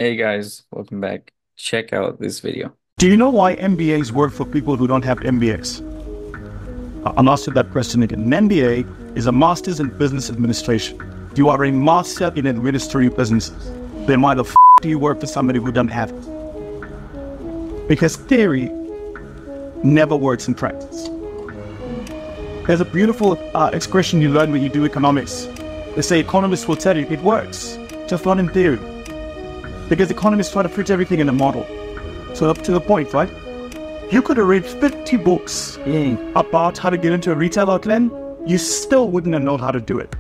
Hey guys, welcome back. Check out this video. Do you know why MBAs work for people who don't have MBAs? I'll answer that question again. An MBA is a master's in business administration. You are a master in administering businesses. Then why the do you work for somebody who doesn't have it? Because theory never works in practice. There's a beautiful expression you learn when you do economics. They say economists will tell you it works, just not in theory. Because economists try to fit everything in a model. So up to the point, right? You could have read 50 books about how to get into a retail outlet. You still wouldn't have known how to do it.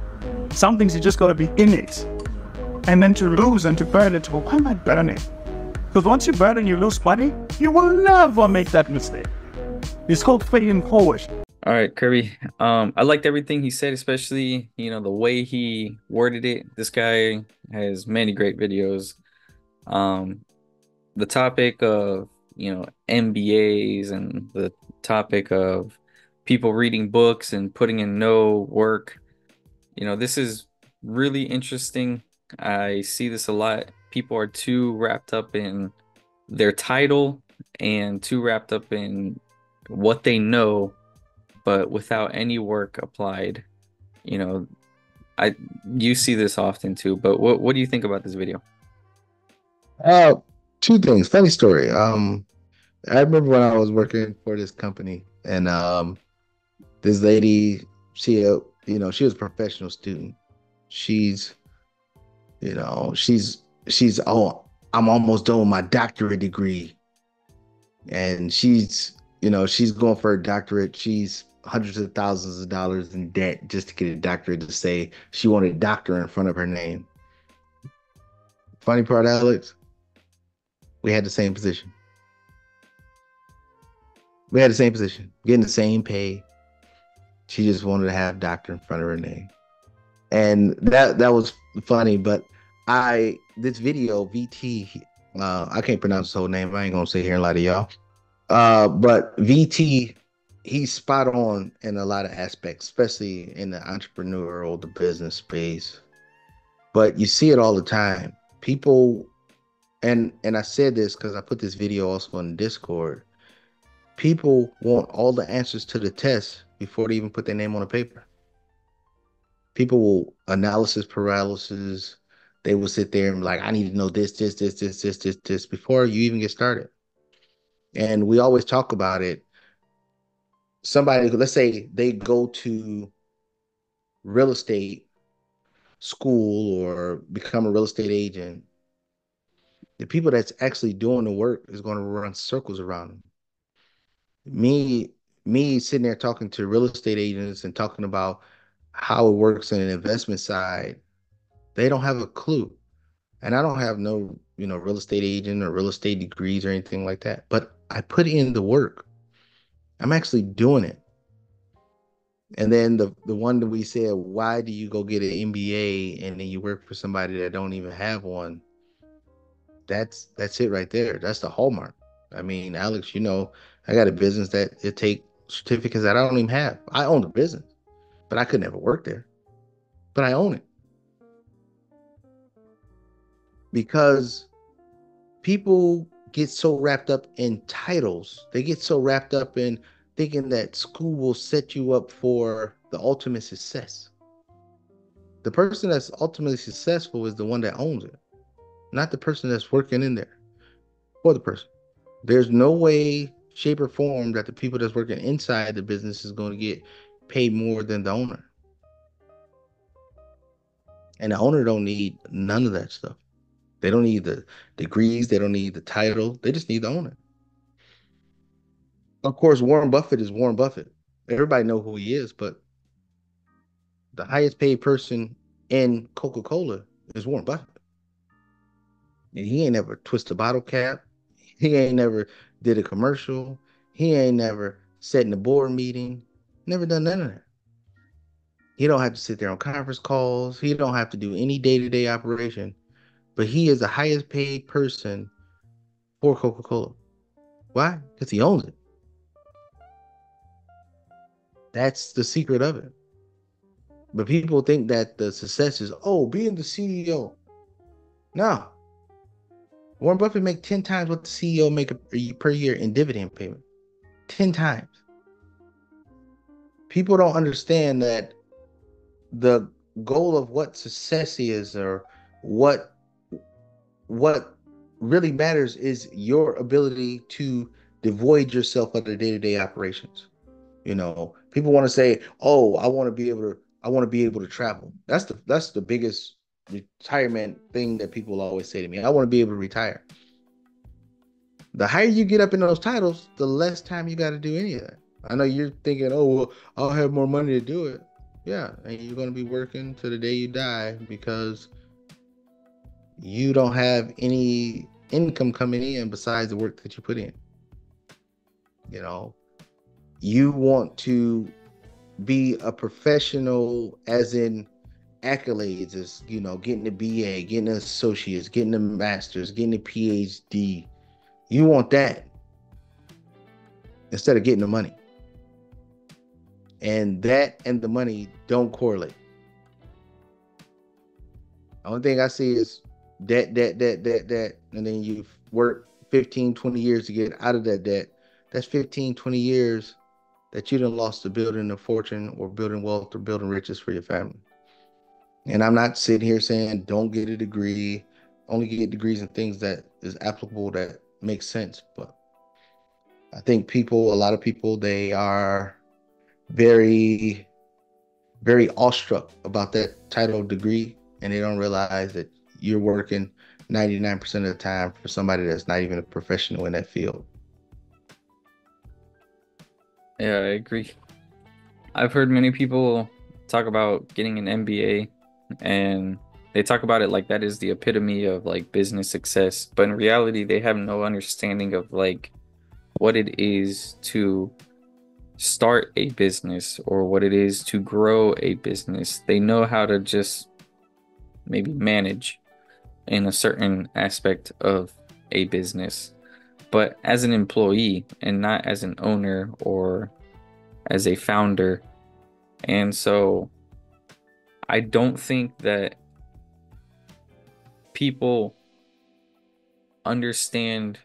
Some things you just got to be in it. And then to lose and to burn it, to go, why am I burning? Because once you burn and you lose money, you will never make that mistake. It's called failing forward. All right, Kirby. I liked everything he said, especially, the way he worded it. This guy has many great videos. The topic of, MBAs and the topic of people reading books and putting in no work. This is really interesting. I see this a lot. People are too wrapped up in their title and too wrapped up in what they know, but without any work applied. You know, I you see this often too, but what do you think about this video? Uh, Two things. Funny story. I remember when I was working for this company, and this lady, she was a professional student. She's, oh, I'm almost done with my doctorate degree, and she's going for a doctorate. She's hundreds of thousands of dollars in debt just to get a doctorate to say she wanted doctor in front of her name. Funny part, Alex, we had the same position. We had the same position, getting the same pay. She just wanted to have doctor in front of her name. And that was funny, but this video, VT, I can't pronounce his whole name. I ain't gonna sit here and lie to y'all. But VT, he's spot on in a lot of aspects, especially in the entrepreneurial, the business space. But you see it all the time. People, and I said this because I put this video also on Discord. People want all the answers to the test before they even put their name on a paper. People will analysis paralysis. They will sit there and be like, I need to know this before you even get started. And we always talk about it. Somebody, let's say they go to real estate school or become a real estate agent. The people that's actually doing the work is going to run circles around them. Me sitting there talking to real estate agents and talking about how it works in an investment side, they don't have a clue. And I don't have no, real estate agent or real estate degrees or anything like that. But I put in the work. I'm actually doing it. And then the one that we said, why do you go get an MBA and then you work for somebody that don't even have one? That's it right there. That's the hallmark. I mean, Alex, I got a business that it take certificates that I don't even have. I own the business, but I could never work there. But I own it because people get so wrapped up in titles. They get so wrapped up in thinking that school will set you up for the ultimate success. The person that's ultimately successful is the one that owns it, not the person that's working in there for the person. There's no way, shape, or form that the people that's working inside the business is going to get paid more than the owner. And the owner don't need none of that stuff. They don't need the degrees. They don't need the title. They just need the owner. Of course, Warren Buffett is Warren Buffett. Everybody know who he is, but the highest paid person in Coca-Cola is Warren Buffett. And he ain't never twist a bottle cap. He ain't never did a commercial. He ain't never sat in a board meeting. Never done none of that. He don't have to sit there on conference calls. He don't have to do any day-to-day operation. But he is the highest paid person for Coca-Cola. Why? Because he owns it. That's the secret of it. But people think that the success is, being the CEO. No. Warren Buffett make 10 times what the CEO make per year in dividend payment. 10 times. People don't understand that the goal of what success is, or what what really matters, is your ability to devoid yourself of the day-to-day operations. People want to say, "Oh, I want to be able to travel." That's the biggest retirement thing that people always say to me. I want to be able to retire. The higher you get up in those titles, the less time you got to do any of that. I know you're thinking, "Oh, well, I'll have more money to do it." Yeah, and you're going to be working to the day you die because you don't have any income coming in besides the work that you put in. You know, you want to be a professional, as in accolades, as getting a BA, getting an associates, getting a master's, getting a PhD. You want that instead of getting the money. And that and the money don't correlate. The only thing I see is debt, and then you work 15, 20 years to get out of that debt. That's 15, 20 years that you done lost to building a fortune, or building wealth, or building riches for your family. And I'm not sitting here saying don't get a degree, only get degrees in things that is applicable, that makes sense. But I think a lot of people, they are very, very awestruck about that title degree, and they don't realize that you're working 99% of the time for somebody that's not even a professional in that field. Yeah, I agree. I've heard many people talk about getting an MBA, and they talk about it like that is the epitome of like business success. But in reality, they have no understanding of like what it is to start a business or what it is to grow a business. They know how to just maybe manage in a certain aspect of a business, but as an employee and not as an owner or as a founder. And so I don't think that people understand,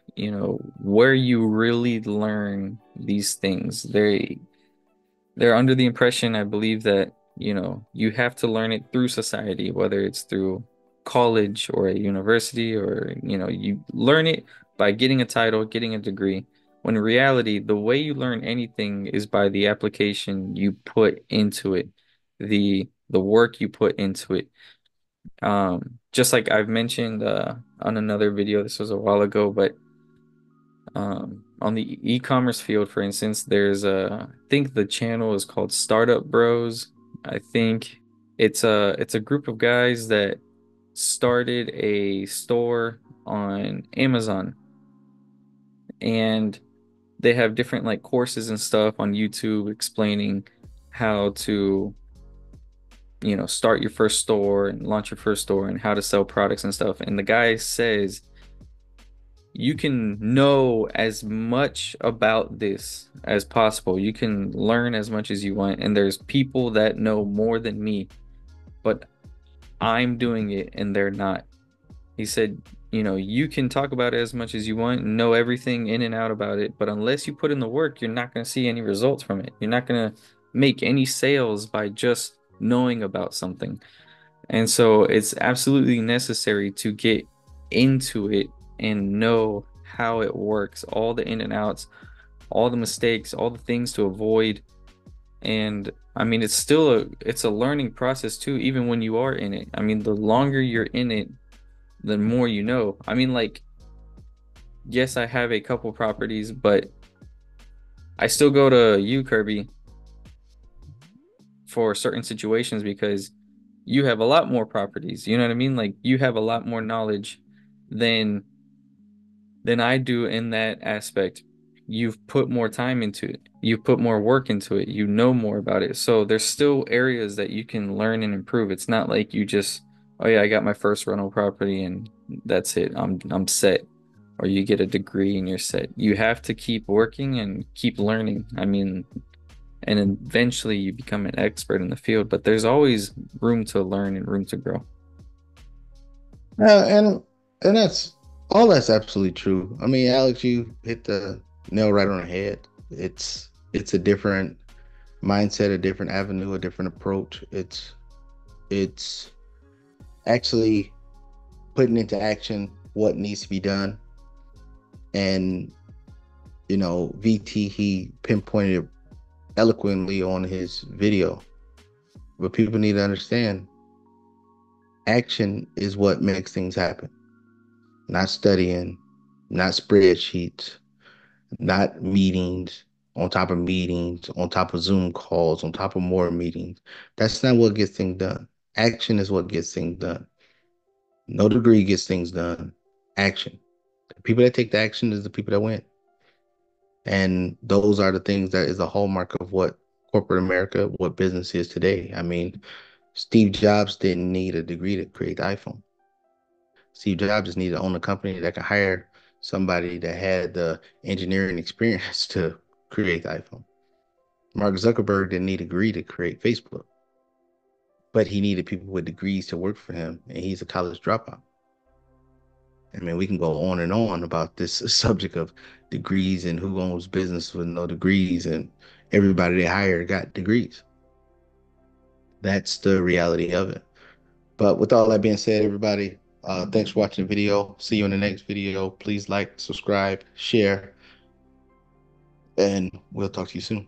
where you really learn these things. They're under the impression, I believe, that, you have to learn it through society, whether it's through college or a university, or, you learn it by getting a title, getting a degree. When in reality, the way you learn anything is by the application you put into it, the work you put into it. Just like I've mentioned on another video, this was a while ago, but on the e-commerce field, for instance, I think the channel is called Startup Bros. I think it's a group of guys that started a store on Amazon, and they have different like courses and stuff on YouTube explaining how to, start your first store and launch your first store and how to sell products and stuff. And the guy says you can know as much about this as possible. You can learn as much as you want. And there's people that know more than me, but I'm doing it and they're not. He said, you can talk about it as much as you want and know everything in and out about it, but unless you put in the work, you're not going to see any results from it. You're not going to make any sales by just knowing about something. And so it's absolutely necessary to get into it and know how it works, all the in and outs, all the mistakes, all the things to avoid. And I mean, it's a learning process too, even when you are in it. I mean, the longer you're in it, the more you know. I mean, like, yes, I have a couple properties, but I still go to you, Kirby, for certain situations because you have a lot more properties. You know what I mean? Like you have a lot more knowledge than I do in that aspect. You've put more time into it. You've put more work into it. You know more about it. So there's still areas that you can learn and improve. It's not like you just, oh yeah, I got my first rental property and that's it. I'm set. Or you get a degree and you're set. You have to keep working and keep learning. I mean, and eventually you become an expert in the field, but there's always room to learn and room to grow. Uh, and and that's All that's absolutely true. I mean, Alex, you hit the nail right on the head. It's a different mindset, a different avenue, a different approach. It's actually putting into action what needs to be done. And VT, he pinpointed it eloquently on his video. But people need to understand action is what makes things happen. Not studying, not spreadsheets, not meetings on top of meetings, on top of Zoom calls, on top of more meetings. That's not what gets things done. Action is what gets things done. No degree gets things done. Action. The people that take the action is the people that win. And those are the things that is a hallmark of what corporate America, what business is today. I mean, Steve Jobs didn't need a degree to create the iPhone. Steve Jobs just needed to own a company that could hire somebody that had the engineering experience to create the iPhone. Mark Zuckerberg didn't need a degree to create Facebook, but he needed people with degrees to work for him, and he's a college dropout. I mean, we can go on and on about this subject of degrees and who owns business with no degrees, and everybody they hired got degrees. That's the reality of it. But with all that being said, everybody, thanks for watching the video. See you in the next video. Please like, subscribe, share, and we'll talk to you soon.